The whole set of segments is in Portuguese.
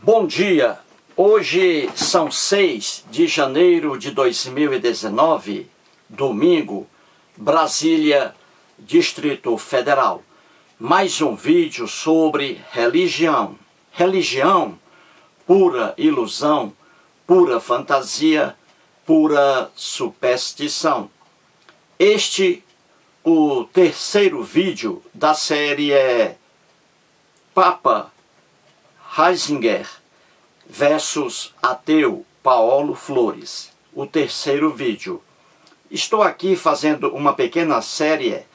Bom dia, hoje são 6 de janeiro de 2019, domingo, Brasília, Distrito Federal. Mais um vídeo sobre religião. Religião, pura ilusão, pura fantasia, pura superstição. O terceiro vídeo da série é Papa Ratzinger versus ateu Paulo Flores. O terceiro vídeo. Estou aqui fazendo uma pequena série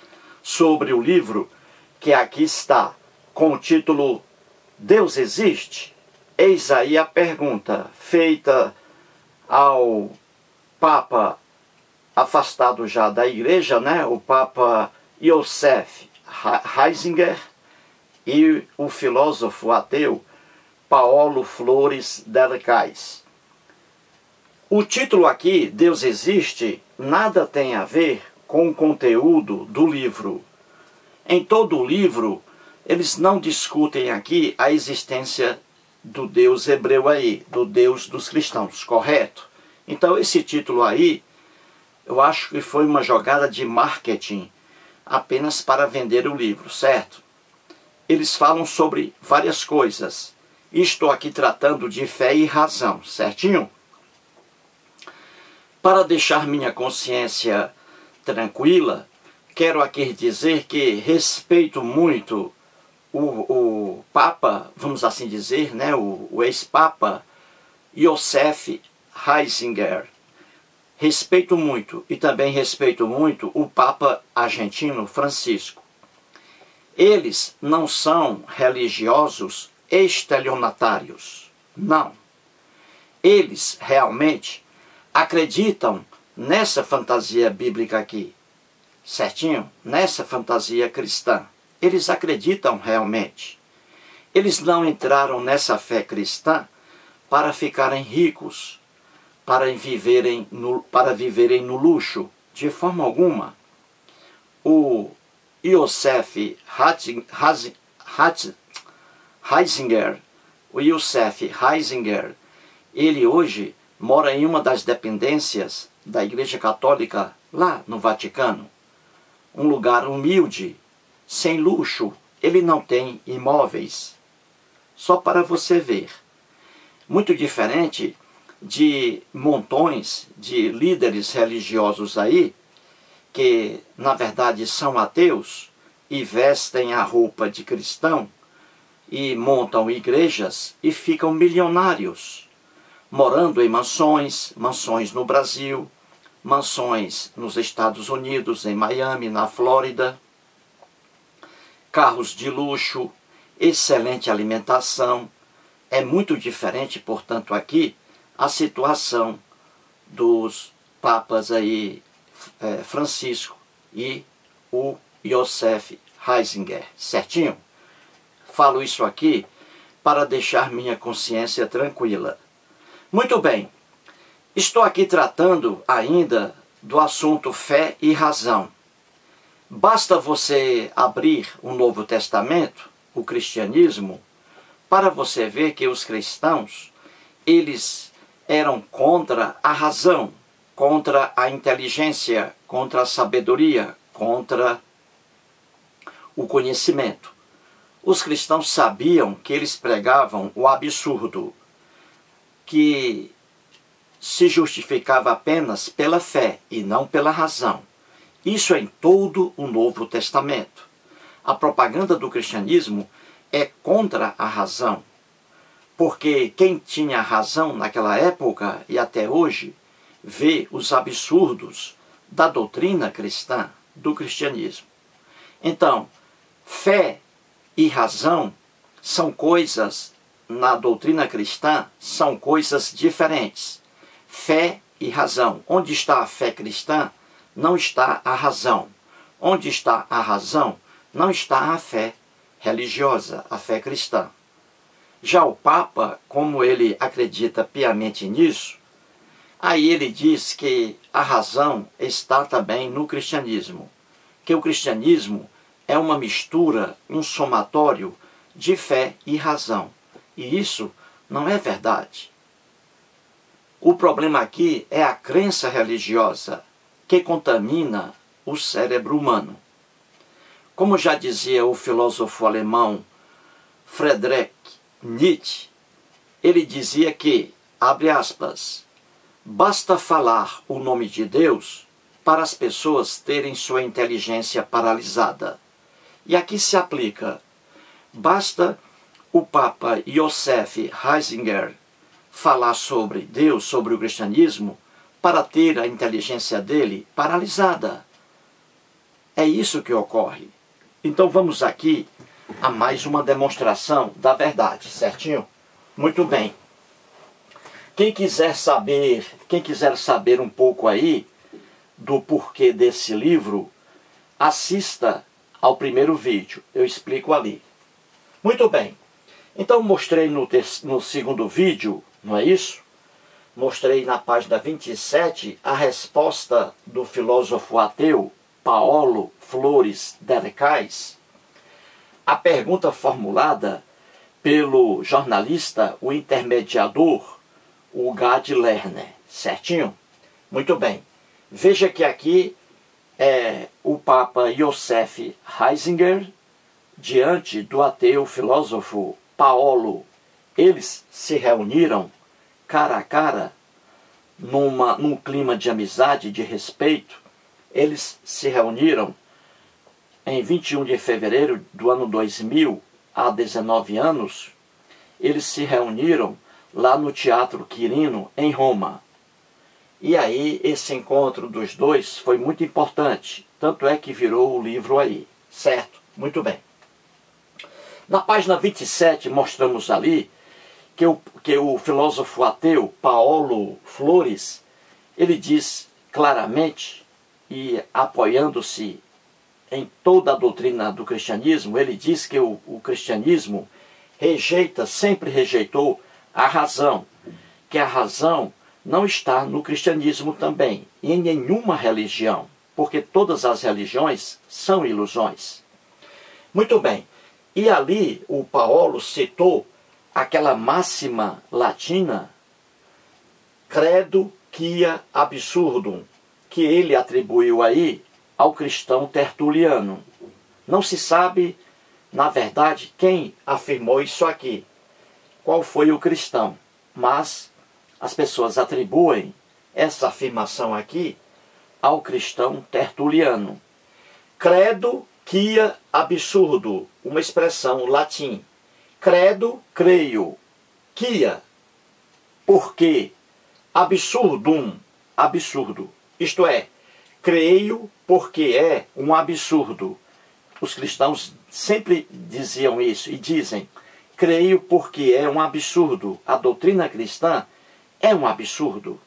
sobre o livro que aqui está, com o título Deus existe? Eis aí a pergunta feita ao Papa afastado já da igreja, o Papa Joseph Ratzinger e o filósofo ateu Paulo Flores Delcais. O título aqui, Deus existe, nada tem a ver com o conteúdo do livro. Em todo o livro, eles não discutem aqui a existência do Deus hebreu aí, do Deus dos cristãos, correto? Então esse título aí, eu acho que foi uma jogada de marketing apenas para vender o livro, certo? Eles falam sobre várias coisas. Estou aqui tratando de fé e razão, certinho? Para deixar minha consciência tranquila, quero aqui dizer que respeito muito o Papa, vamos assim dizer, o ex-Papa Joseph Ratzinger. Respeito muito e também respeito muito o Papa argentino Francisco. Eles não são religiosos estelionatários, não. Eles realmente acreditam nessa fantasia bíblica aqui, certinho? Nessa fantasia cristã. Eles acreditam realmente. Eles não entraram nessa fé cristã para ficarem ricos, para viverem no luxo, de forma alguma. O Joseph Ratzinger, ele hoje mora em uma das dependências da Igreja Católica lá no Vaticano. Um lugar humilde, sem luxo, ele não tem imóveis. Só para você ver. Muito diferente de montões de líderes religiosos aí, que na verdade são ateus e vestem a roupa de cristão e montam igrejas e ficam milionários, morando em mansões no Brasil, mansões nos Estados Unidos, em Miami, na Flórida, carros de luxo, excelente alimentação. É muito diferente, portanto, aqui a situação dos papas aí, Francisco e o Joseph Ratzinger, certinho? Falo isso aqui para deixar minha consciência tranquila. Muito bem, estou aqui tratando ainda do assunto fé e razão. Basta você abrir o Novo Testamento, o cristianismo, para você ver que os cristãos, eles eram contra a razão, contra a inteligência, contra a sabedoria, contra o conhecimento. Os cristãos sabiam que eles pregavam o absurdo, que se justificava apenas pela fé e não pela razão. Isso é em todo o Novo Testamento. A propaganda do cristianismo é contra a razão, porque quem tinha razão naquela época e até hoje vê os absurdos da doutrina cristã, do cristianismo. Então, fé e razão são coisas, na doutrina cristã, são coisas diferentes. Fé e razão. Onde está a fé cristã, não está a razão. Onde está a razão, não está a fé religiosa, a fé cristã. Já o Papa, como ele acredita piamente nisso, aí ele diz que a razão está também no cristianismo, que o cristianismo é uma mistura, um somatório de fé e razão. E isso Não é verdade. O problema aqui é a crença religiosa que contamina o cérebro humano. Como já dizia o filósofo alemão Friedrich Nietzsche, ele dizia que, abre aspas, basta falar o nome de Deus para as pessoas terem sua inteligência paralisada. E aqui se aplica, basta o Papa Joseph Ratzinger falar sobre Deus, sobre o cristianismo, para ter a inteligência dele paralisada. É isso que ocorre. Então vamos aqui a mais uma demonstração da verdade, certinho? Muito bem. Quem quiser saber um pouco aí do porquê desse livro, assista ao primeiro vídeo. Eu explico ali. Muito bem. Então mostrei no segundo vídeo, não é isso? Mostrei na página 27 a resposta do filósofo ateu Paulo Flores Dercais. A pergunta formulada pelo jornalista, o intermediador, o Gad Lerner, certinho? Muito bem. Veja que aqui é o Papa Joseph Ratzinger diante do ateu filósofo Paulo. Eles se reuniram cara a cara, num clima de amizade, de respeito. Eles se reuniram em 21 de fevereiro do ano 2000, há 19 anos. Eles se reuniram lá no Teatro Quirino, em Roma. E aí, esse encontro dos dois foi muito importante. Tanto é que virou o livro aí, certo? Muito bem. Na página 27, mostramos ali que o filósofo ateu Paulo Flores, ele diz claramente, e apoiando-se em toda a doutrina do cristianismo, ele diz que o cristianismo sempre rejeitou a razão, que a razão não está no cristianismo também, e em nenhuma religião, porque todas as religiões são ilusões. Muito bem, e ali o Paulo citou aquela máxima latina, credo quia absurdum, que ele atribuiu aí ao cristão Tertuliano. Não se sabe, na verdade, quem afirmou isso aqui, qual foi o cristão, mas as pessoas atribuem essa afirmação aqui ao cristão Tertuliano. Credo quia absurdo, uma expressão latim. Credo, creio. Quia, porque. Absurdum, absurdo. Isto é, creio porque é um absurdo. Os cristãos sempre diziam isso e dizem, creio porque é um absurdo. A doutrina cristã é um absurdo.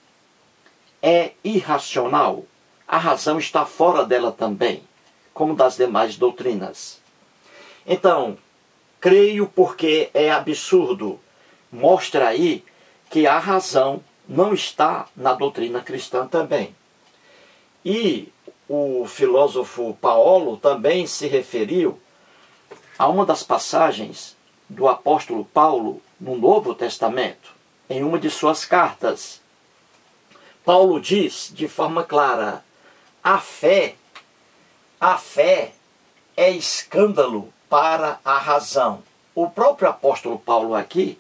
É irracional. A razão está fora dela também, como das demais doutrinas. Então, creio porque é absurdo. Mostra aí que a razão não está na doutrina cristã também. E o filósofo Paulo também se referiu a uma das passagens do apóstolo Paulo no Novo Testamento, em uma de suas cartas. Paulo diz de forma clara, a fé é escândalo para a razão. O próprio apóstolo Paulo aqui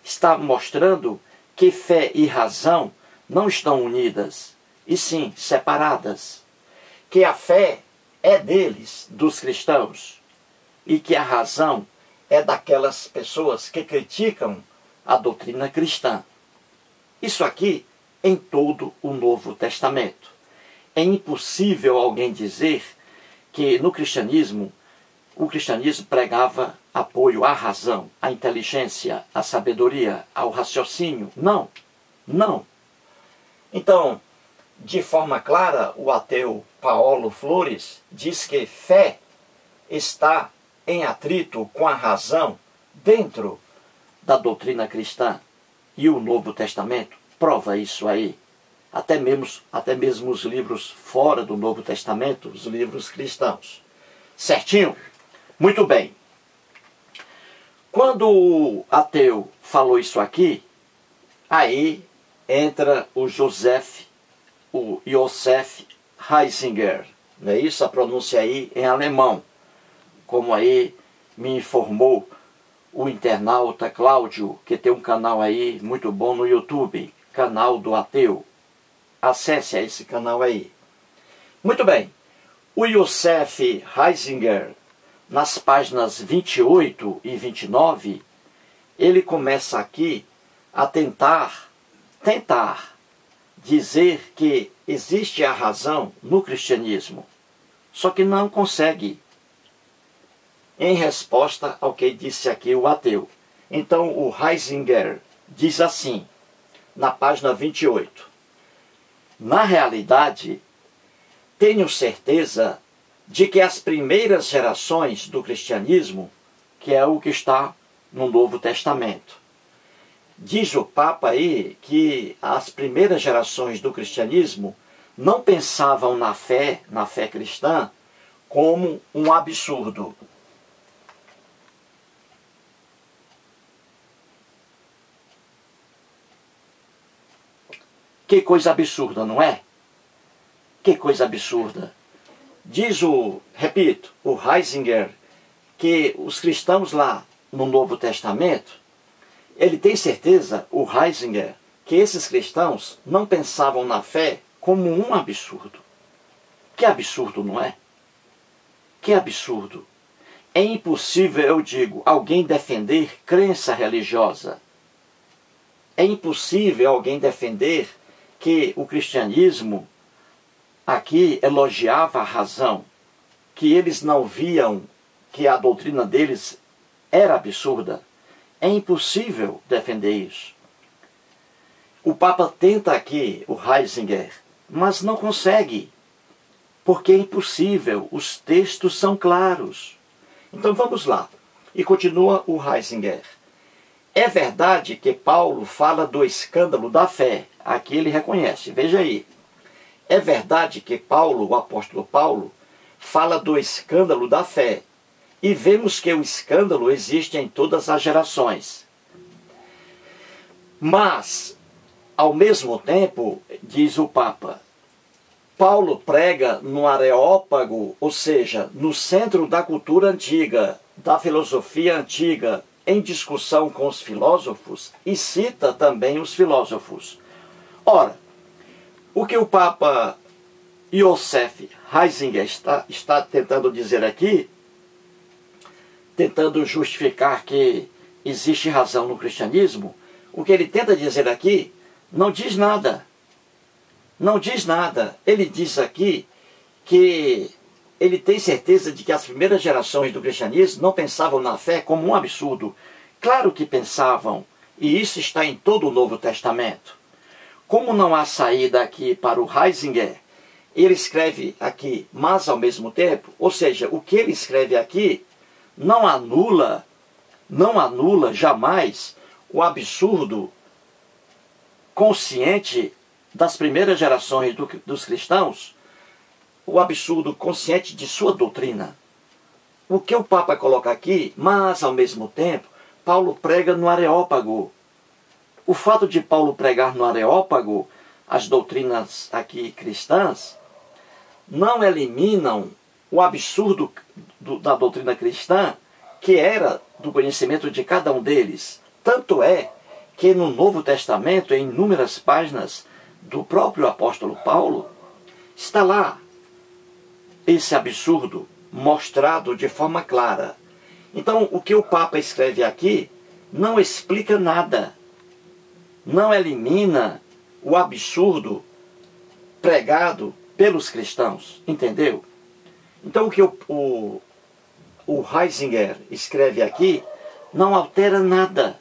está mostrando que fé e razão não estão unidas, e sim separadas. Que a fé é deles, dos cristãos, e que a razão é daquelas pessoas que criticam a doutrina cristã. Isso aqui em todo o Novo Testamento. É impossível alguém dizer que no cristianismo, o cristianismo pregava apoio à razão, à inteligência, à sabedoria, ao raciocínio. Não, não. Então, de forma clara, o ateu Paulo Flores diz que fé está em atrito com a razão dentro da doutrina cristã. E o Novo Testamento prova isso aí. Até mesmo os livros fora do Novo Testamento, os livros cristãos. Certinho? Muito bem. Quando o ateu falou isso aqui, aí entra o Joseph Ratzinger, não é isso? A pronúncia aí em alemão, como aí me informou o internauta Cláudio, que tem um canal aí muito bom no YouTube, canal do ateu. Acesse a esse canal aí. Muito bem, o Joseph Ratzinger, nas páginas 28 e 29, ele começa aqui a tentar dizer que existe a razão no cristianismo, só que não consegue, em resposta ao que disse aqui o ateu. Então o Ratzinger diz assim, na página 28, na realidade, tenho certeza de que as primeiras gerações do cristianismo, que é o que está no Novo Testamento, diz o Papa aí que as primeiras gerações do cristianismo não pensavam na fé cristã, como um absurdo. Que coisa absurda, não é? Que coisa absurda. Diz repito, o Ratzinger, que os cristãos lá no Novo Testamento, ele tem certeza, o Ratzinger, que esses cristãos não pensavam na fé como um absurdo. Que absurdo, não é? Que absurdo. É impossível, eu digo, alguém defender crença religiosa. É impossível alguém defender que o cristianismo aqui elogiava a razão, que eles não viam que a doutrina deles era absurda. É impossível defender isso. O Papa tenta aqui, o Ratzinger, mas não consegue, porque é impossível, os textos são claros. Então vamos lá. E continua o Ratzinger. É verdade que Paulo fala do escândalo da fé. Aqui ele reconhece, veja aí. É verdade que Paulo, o apóstolo Paulo, fala do escândalo da fé. E vemos que o escândalo existe em todas as gerações. Mas, ao mesmo tempo, diz o Papa, Paulo prega no Areópago, ou seja, no centro da cultura antiga, da filosofia antiga, em discussão com os filósofos, e cita também os filósofos. Ora, o que o Papa Joseph Ratzinger está tentando dizer aqui, tentando justificar que existe razão no cristianismo, o que ele tenta dizer aqui não diz nada. Não diz nada. Ele diz aqui que ele tem certeza de que as primeiras gerações do cristianismo não pensavam na fé como um absurdo. Claro que pensavam, e isso está em todo o Novo Testamento. Como não há saída aqui para o Ratzinger, ele escreve aqui, mas ao mesmo tempo, ou seja, o que ele escreve aqui não anula jamais o absurdo consciente das primeiras gerações dos cristãos, o absurdo consciente de sua doutrina. O que o Papa coloca aqui, mas ao mesmo tempo, Paulo prega no Areópago. O fato de Paulo pregar no Areópago as doutrinas aqui cristãs não eliminam o absurdo da doutrina cristã, que era do conhecimento de cada um deles. Tanto é que no Novo Testamento, em inúmeras páginas do próprio apóstolo Paulo, está lá esse absurdo mostrado de forma clara. Então, o que o Papa escreve aqui não explica nada, não elimina o absurdo pregado pelos cristãos, entendeu? Então, o que o Ratzinger escreve aqui não altera nada,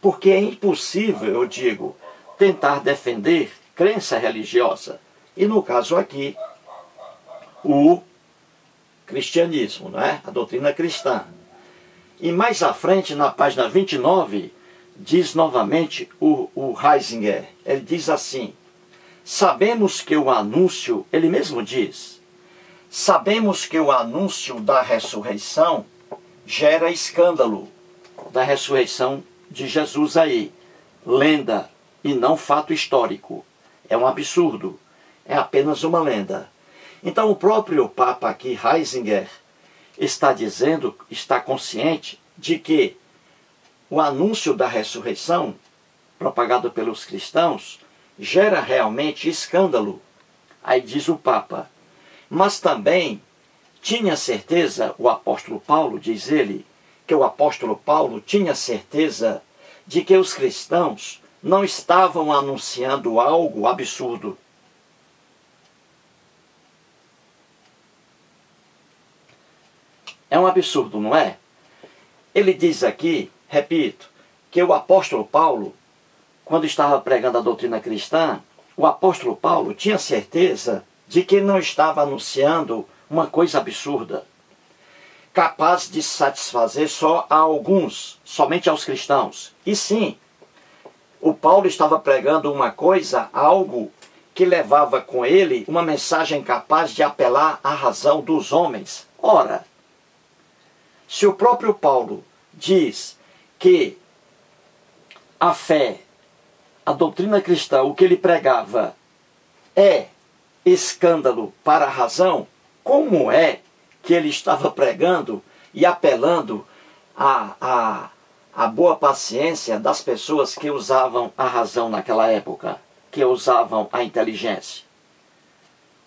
porque é impossível, eu digo, tentar defender crença religiosa. E no caso aqui, o cristianismo, não é? A doutrina cristã. E mais à frente, na página 29, diz novamente o Ratzinger, ele diz assim, sabemos que o anúncio, ele mesmo diz, sabemos que o anúncio da ressurreição gera escândalo, da ressurreição de Jesus aí, lenda e não fato histórico. É um absurdo, é apenas uma lenda. Então o próprio Papa aqui, Ratzinger, está dizendo, está consciente de que o anúncio da ressurreição, propagado pelos cristãos, gera realmente escândalo. Aí diz o Papa. Mas também tinha certeza, o apóstolo Paulo, diz ele, que o apóstolo Paulo tinha certeza de que os cristãos não estavam anunciando algo absurdo. É um absurdo, não é? Ele diz aqui, repito, que o apóstolo Paulo, quando estava pregando a doutrina cristã, o apóstolo Paulo tinha certeza de que não estava anunciando uma coisa absurda, capaz de satisfazer só a alguns, somente aos cristãos. E sim, o Paulo estava pregando uma coisa, algo que levava com ele uma mensagem capaz de apelar à razão dos homens. Ora, se o próprio Paulo diz que a fé, a doutrina cristã, o que ele pregava é escândalo para a razão, como é que ele estava pregando e apelando à boa paciência das pessoas que usavam a razão naquela época, que usavam a inteligência?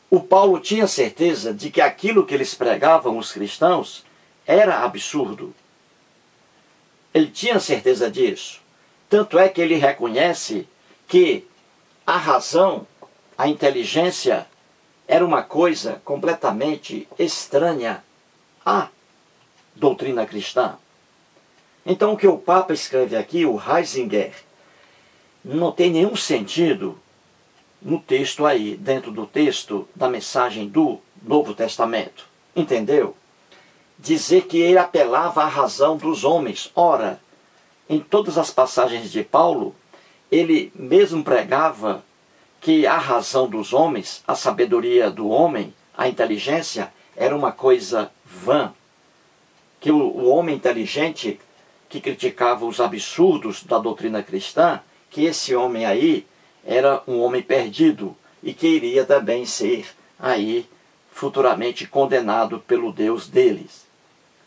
O Paulo tinha certeza de que aquilo que eles pregavam, os cristãos, era absurdo. Ele tinha certeza disso. Tanto é que ele reconhece que a razão, a inteligência, era uma coisa completamente estranha à doutrina cristã. Então o que o Papa escreve aqui, o Ratzinger, não tem nenhum sentido no texto aí, dentro do texto da mensagem do Novo Testamento. Entendeu? Dizer que ele apelava à razão dos homens. Ora, em todas as passagens de Paulo, ele mesmo pregava que a razão dos homens, a sabedoria do homem, a inteligência, era uma coisa vã. Que o homem inteligente, que criticava os absurdos da doutrina cristã, que esse homem aí era um homem perdido e que iria também ser aí futuramente condenado pelo Deus deles.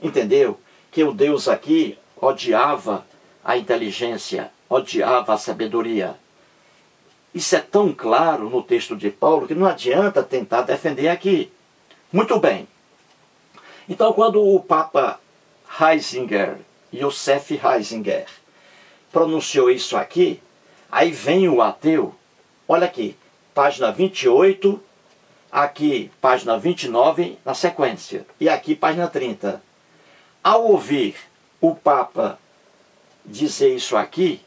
Entendeu? Que o Deus aqui odiava a inteligência, odiava a sabedoria. Isso é tão claro no texto de Paulo que não adianta tentar defender aqui. Muito bem. Então, quando o Papa Ratzinger, Joseph Ratzinger, pronunciou isso aqui, aí vem o ateu, olha aqui, página 28, aqui página 29 na sequência, e aqui página 30. Ao ouvir o Papa dizer isso aqui,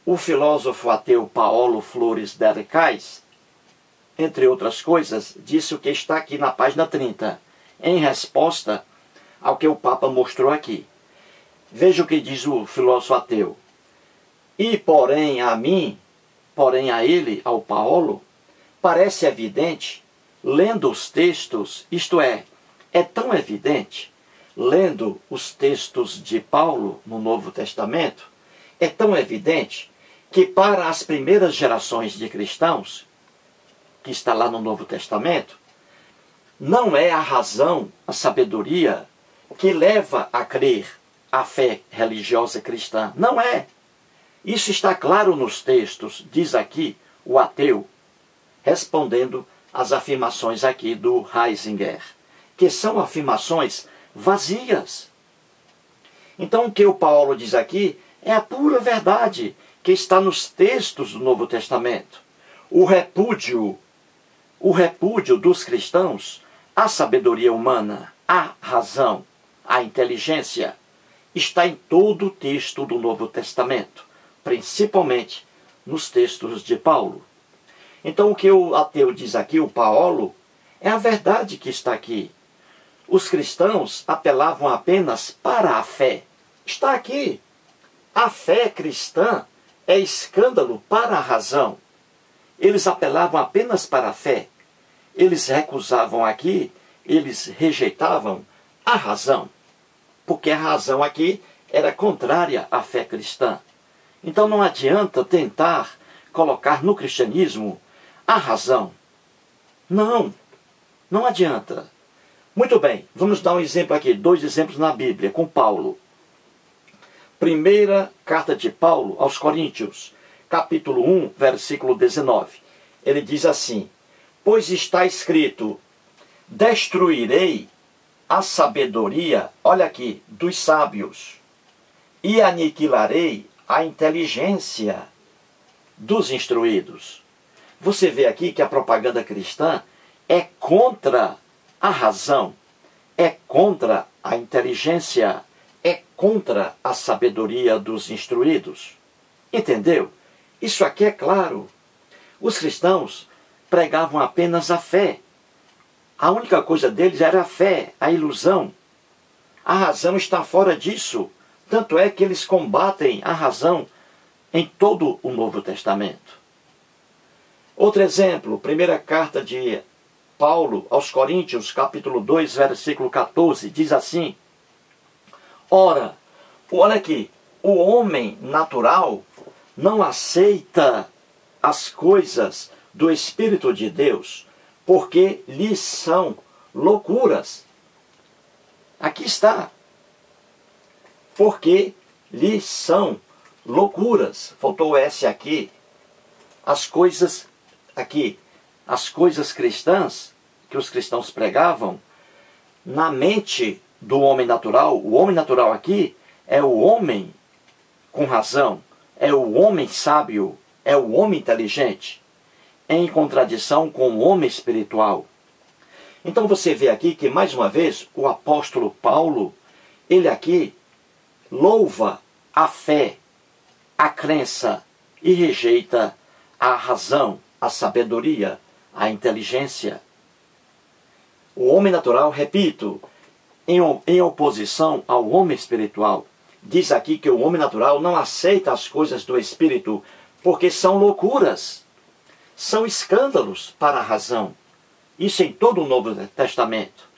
o filósofo ateu Paulo Flores Dercais, entre outras coisas, disse o que está aqui na página 30, em resposta ao que o Papa mostrou aqui. Veja o que diz o filósofo ateu. E porém a mim, porém a ele, ao Paulo, parece evidente, lendo os textos, isto é tão evidente, lendo os textos de Paulo no Novo Testamento, é tão evidente que para as primeiras gerações de cristãos, que está lá no Novo Testamento, não é a razão, a sabedoria, que leva a crer a fé religiosa cristã. Não é. Isso está claro nos textos, diz aqui o ateu, respondendo às afirmações aqui do Ratzinger, que são afirmações vazias. Então o que o Paulo diz aqui é a pura verdade que está nos textos do Novo Testamento. O repúdio dos cristãos à sabedoria humana, à razão, à inteligência, está em todo o texto do Novo Testamento, principalmente nos textos de Paulo. Então o que o ateu diz aqui, o Paulo, é a verdade que está aqui. Os cristãos apelavam apenas para a fé. Está aqui. A fé cristã é escândalo para a razão. Eles apelavam apenas para a fé. Eles recusavam aqui, eles rejeitavam a razão. Porque a razão aqui era contrária à fé cristã. Então não adianta tentar colocar no cristianismo a razão. Não, não adianta. Muito bem, vamos dar um exemplo aqui, 2 exemplos na Bíblia, com Paulo. Primeira carta de Paulo aos Coríntios, capítulo 1, versículo 19. Ele diz assim: pois está escrito, destruirei a sabedoria, olha aqui, dos sábios, e aniquilarei a inteligência dos instruídos. Você vê aqui que a propaganda cristã é contra a razão, é contra a inteligência, é contra a sabedoria dos instruídos. Entendeu? Isso aqui é claro. Os cristãos pregavam apenas a fé. A única coisa deles era a fé, a ilusão. A razão está fora disso. Tanto é que eles combatem a razão em todo o Novo Testamento. Outro exemplo, primeira carta de Paulo aos Coríntios, capítulo 2, versículo 14, diz assim: ora, olha aqui, o homem natural não aceita as coisas do Espírito de Deus, porque lhes são loucuras. Aqui está. Porque lhes são loucuras. Faltou o S aqui. As coisas aqui, as coisas cristãs que os cristãos pregavam, na mente do homem natural, o homem natural aqui é o homem com razão, é o homem sábio, é o homem inteligente, em contradição com o homem espiritual. Então você vê aqui que, mais uma vez, o apóstolo Paulo, ele aqui louva a fé, a crença e rejeita a razão, a sabedoria, a inteligência. O homem natural, repito, em oposição ao homem espiritual. Diz aqui que o homem natural não aceita as coisas do Espírito porque são loucuras, são escândalos para a razão. Isso em todo o Novo Testamento.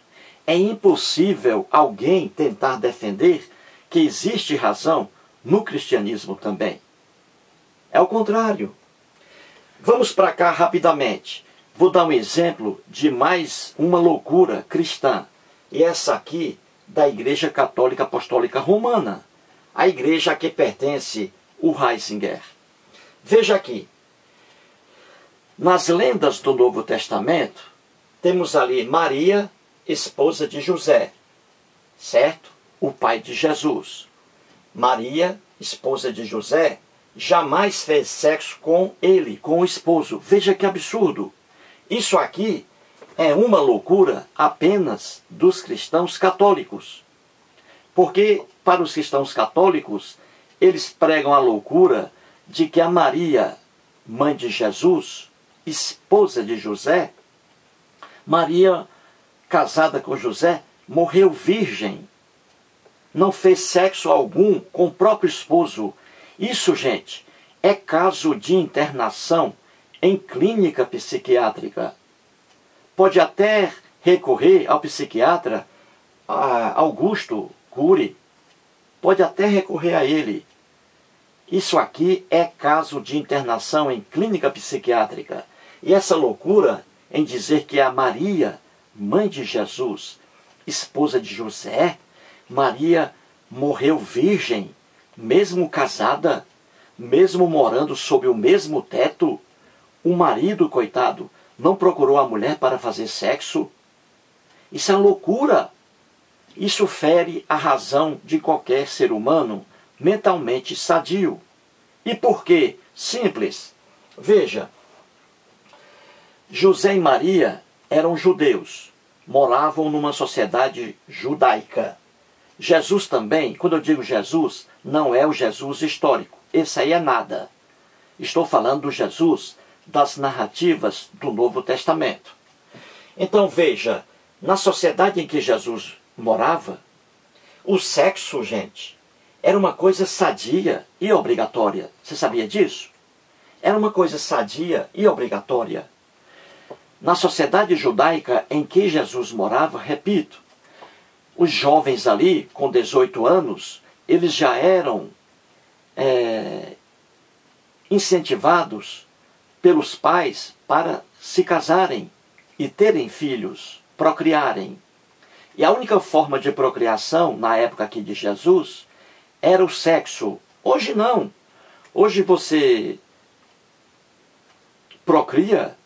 É impossível alguém tentar defender que existe razão no cristianismo também. É o contrário. Vamos para cá rapidamente. Vou dar um exemplo de mais uma loucura cristã. E essa aqui da Igreja Católica Apostólica Romana. A igreja a que pertence o Ratzinger. Veja aqui. Nas lendas do Novo Testamento, temos ali Maria, esposa de José. Certo? O pai de Jesus. Maria, esposa de José, jamais fez sexo com ele, com o esposo. Veja que absurdo. Isso aqui é uma loucura apenas dos cristãos católicos. Porque para os cristãos católicos, eles pregam a loucura de que a Maria, mãe de Jesus, esposa de José, Maria, casada com José, morreu virgem. Não fez sexo algum com o próprio esposo. Isso, gente, é caso de internação em clínica psiquiátrica. Pode até recorrer ao psiquiatra Augusto Cury. Pode até recorrer a ele. Isso aqui é caso de internação em clínica psiquiátrica. E essa loucura em dizer que a Maria, mãe de Jesus, esposa de José, Maria morreu virgem, mesmo casada, mesmo morando sob o mesmo teto. O marido, coitado, não procurou a mulher para fazer sexo. Isso é loucura. Isso fere a razão de qualquer ser humano mentalmente sadio. E por quê? Simples. Veja, José e Maria eram judeus, moravam numa sociedade judaica. Jesus também, quando eu digo Jesus, não é o Jesus histórico. Esse aí é nada. Estou falando do Jesus das narrativas do Novo Testamento. Então veja, na sociedade em que Jesus morava, o sexo, gente, era uma coisa sadia e obrigatória. Você sabia disso? Era uma coisa sadia e obrigatória. Na sociedade judaica em que Jesus morava, repito, os jovens ali, com 18 anos, eles já eram incentivados pelos pais para se casarem e terem filhos, procriarem. E a única forma de procriação, na época aqui de Jesus, era o sexo. Hoje não. Hoje você procria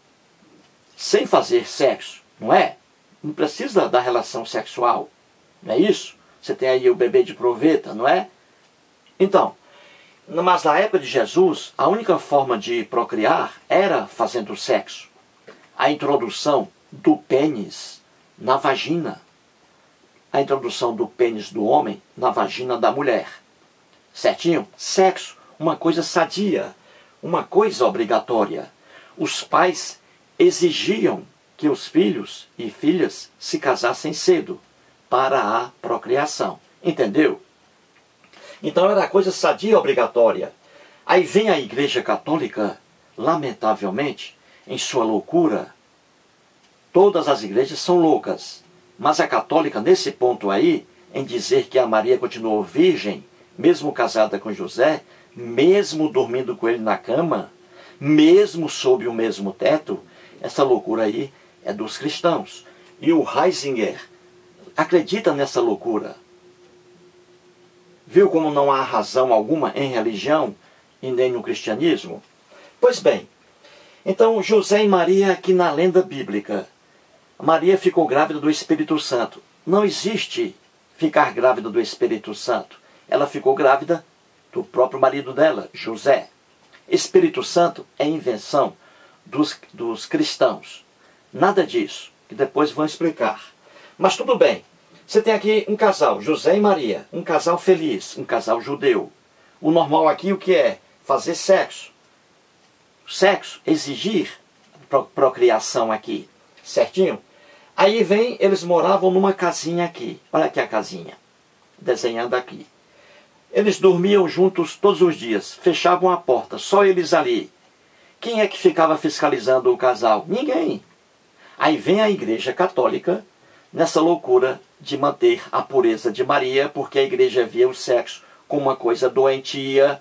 sem fazer sexo, não é? Não precisa da relação sexual, não é isso? Você tem aí o bebê de proveta, não é? Então, mas na época de Jesus, a única forma de procriar era fazendo sexo. A introdução do pênis na vagina. A introdução do pênis do homem na vagina da mulher. Certinho? Sexo, uma coisa sadia, uma coisa obrigatória. Os pais exigiam que os filhos e filhas se casassem cedo para a procriação. Entendeu? Então era coisa sadia e obrigatória. Aí vem a Igreja Católica, lamentavelmente, em sua loucura. Todas as igrejas são loucas, mas a católica, nesse ponto aí, em dizer que a Maria continuou virgem, mesmo casada com José, mesmo dormindo com ele na cama, mesmo sob o mesmo teto, essa loucura aí é dos cristãos. E o Ratzinger acredita nessa loucura. Viu como não há razão alguma em religião e nem no cristianismo? Pois bem, então José e Maria aqui na lenda bíblica. Maria ficou grávida do Espírito Santo. Não existe ficar grávida do Espírito Santo. Ela ficou grávida do próprio marido dela, José. Espírito Santo é invenção dos cristãos. Nada disso, que depois vão explicar. Mas tudo bem. Você tem aqui um casal, José e Maria, um casal feliz, um casal judeu. O normal aqui o que é? Fazer sexo. Sexo, exigir procriação aqui. Certinho? Aí vem, eles moravam numa casinha aqui. Olha aqui a casinha. Desenhando aqui. Eles dormiam juntos todos os dias. Fechavam a porta. Só eles ali. Quem é que ficava fiscalizando o casal? Ninguém. Aí vem a Igreja Católica nessa loucura de manter a pureza de Maria, porque a igreja via o sexo como uma coisa doentia.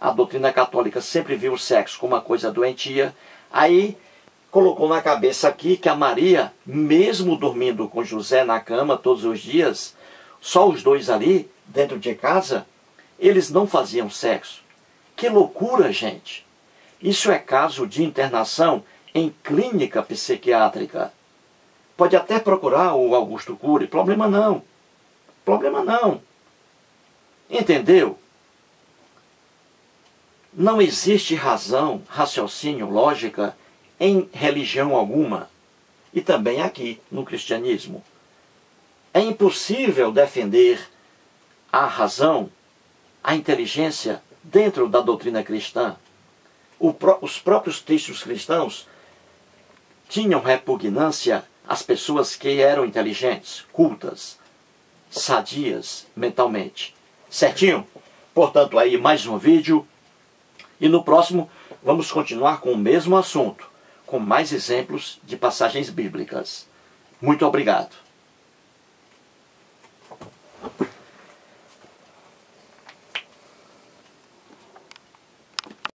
A doutrina católica sempre viu o sexo como uma coisa doentia. Aí colocou na cabeça aqui que a Maria, mesmo dormindo com José na cama todos os dias, só os dois ali, dentro de casa, eles não faziam sexo. Que loucura, gente! Isso é caso de internação em clínica psiquiátrica. Pode até procurar o Augusto Cury, problema não. Problema não. Entendeu? Não existe razão, raciocínio, lógica em religião alguma. E também aqui, no cristianismo. É impossível defender a razão, a inteligência dentro da doutrina cristã. Os próprios textos cristãos tinham repugnância às pessoas que eram inteligentes, cultas, sadias mentalmente. Certinho? Portanto, aí mais um vídeo. E no próximo vamos continuar com o mesmo assunto, com mais exemplos de passagens bíblicas. Muito obrigado.